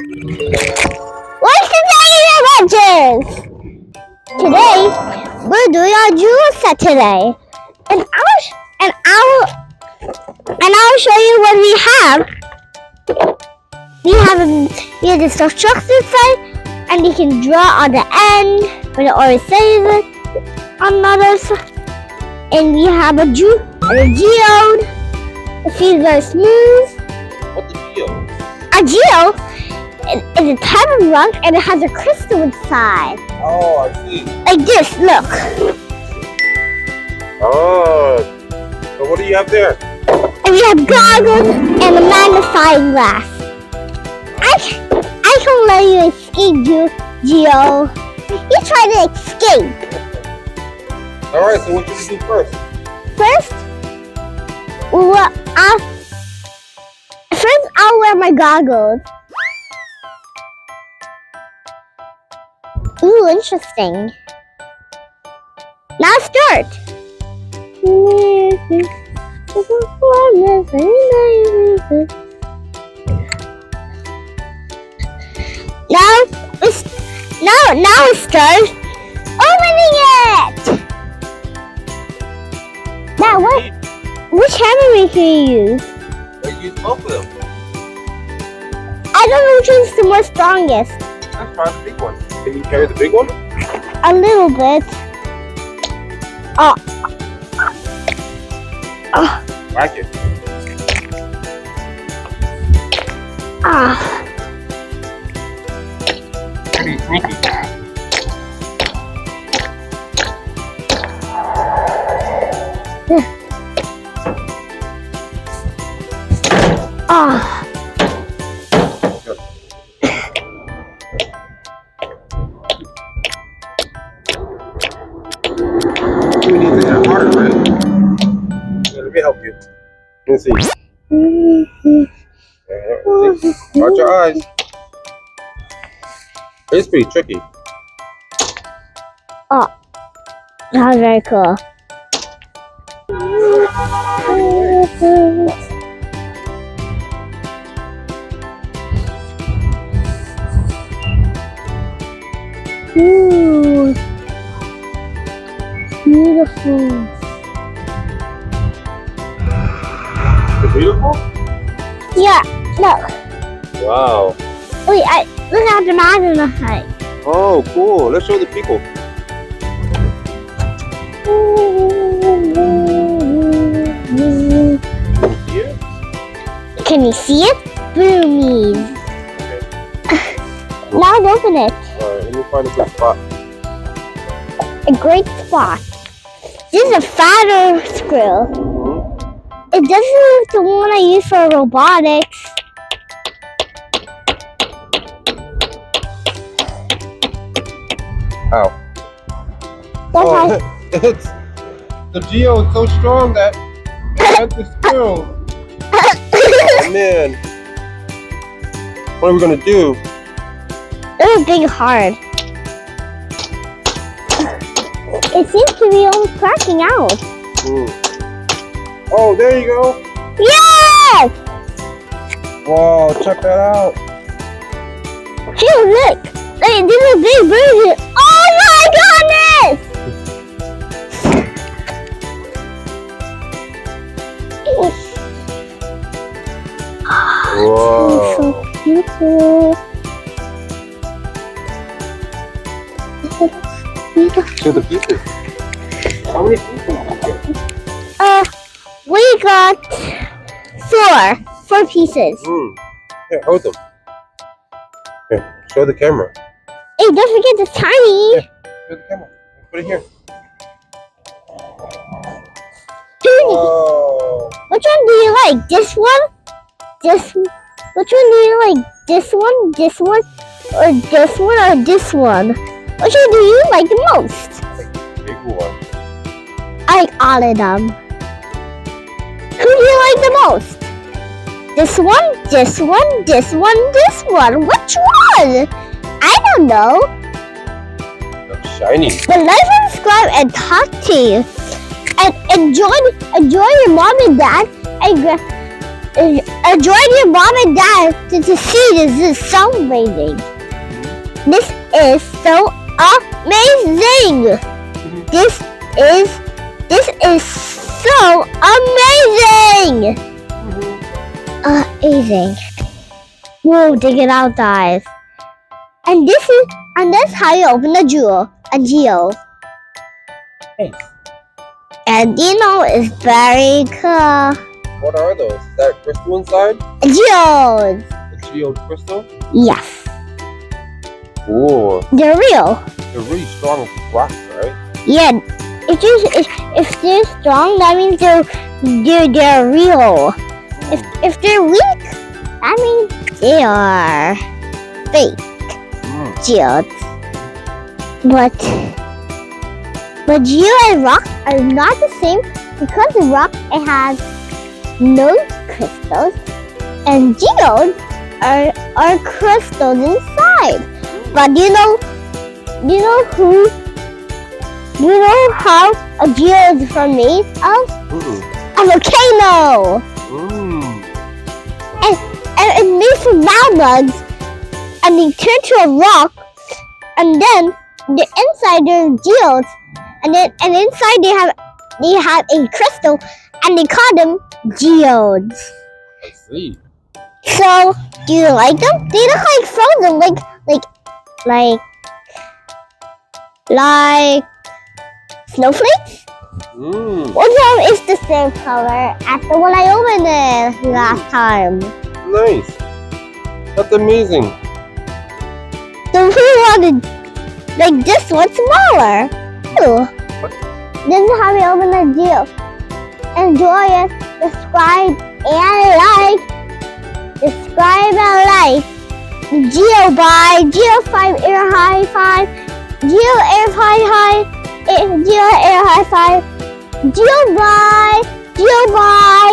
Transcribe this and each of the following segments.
What's today's adventures? Today we're doing our Geode set today, and I'll show you what we have. We have this construction site, and you can draw on the end where it always says it on another side. And we have a geode. It feels very smooth. What's a geode? A geode is a type of rock, and it has a crystal inside. Oh, I see. Like this, look. Oh, so what do you have there? And we have goggles and a magnifying glass. I can let you escape, Geo. You try to escape. Alright, so what should we do first? First, I'll wear my goggles. Ooh, interesting. Now start. Now we start opening it. Now which hammer can you use? Let's use both of them. I don't know which one's the more strongest. Let's try the big one. Can you carry the big one? A little bit. Whack it. Pretty sneaky. We need to get harder, right? Let me help you. Let's see. Watch your eyes. It's pretty tricky. Oh, that was very cool. Ooh, beautiful. Is it beautiful? Yeah, look. Wow. Wait, look at the mountain height. Oh, cool. Let's show the people. Here? Can you see it? Boomies. Okay. Now open it. Alright, let me find a good spot. A great spot. This is a fatter screw. It doesn't look the one I use for robotics. Ow. That's It's the Geode is so strong that it had to screw. Oh man. What are we gonna do? It was big hard. It seems to be almost cracking out. Oh, there you go. Yes! Wow, check that out. Hey, look! Hey, this is a big version. Oh my goodness! Whoa. So beautiful. To the pieces. How many pieces did you get? We got four pieces. Here, hold them. Here, show the camera. Hey, don't forget the tiny. Here, show the camera. Put it here. Oh. Which one do you like? This one? Which one do you like? This one, or this one, or this one? Which one do you like the most? Big one. I like all of them. Who do you like the most? This one, this one, this one, this one. Which one? I don't know. Looks shiny. But like, subscribe, and talk to you. And enjoy your mom and dad join your mom and dad to see this. This is so amazing. This is so amazing. This is so amazing. Amazing. Whoa, dig it out, guys. And that's how you open a Geode. Thanks. And it's very cool. What are those? Is that crystal inside? Geodes. A geode crystal? Yes. Cool. They're real. They're really strong rocks, right? Yeah. If they're strong, that means they're real. If they're weak, that means they are fake geodes. But geode and rock are not the same because the rock it has no crystals and geodes are crystals inside. But do you know how a geode is from made of? A volcano. And it's made from mountains, and they turn to a rock, and then the inside there's geodes, and inside they have a crystal, and they call them geodes. I see. So, do you like them? They look like frozen, like snowflakes. One of them is the same color as the one I opened it last time. Nice. That's amazing. So who wanted like this one smaller? Ooh. This is how we open the Geode. Enjoy it. Subscribe and like. Subscribe and like. Geode by Geode 5 Air High 5. Geode Air High. Geode Air High 5. Geode by. Geode by.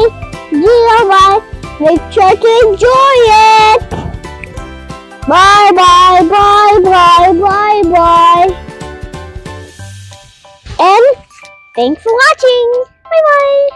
Geode by. Make sure to enjoy it. Bye bye bye bye bye bye. And thanks for watching. Bye bye.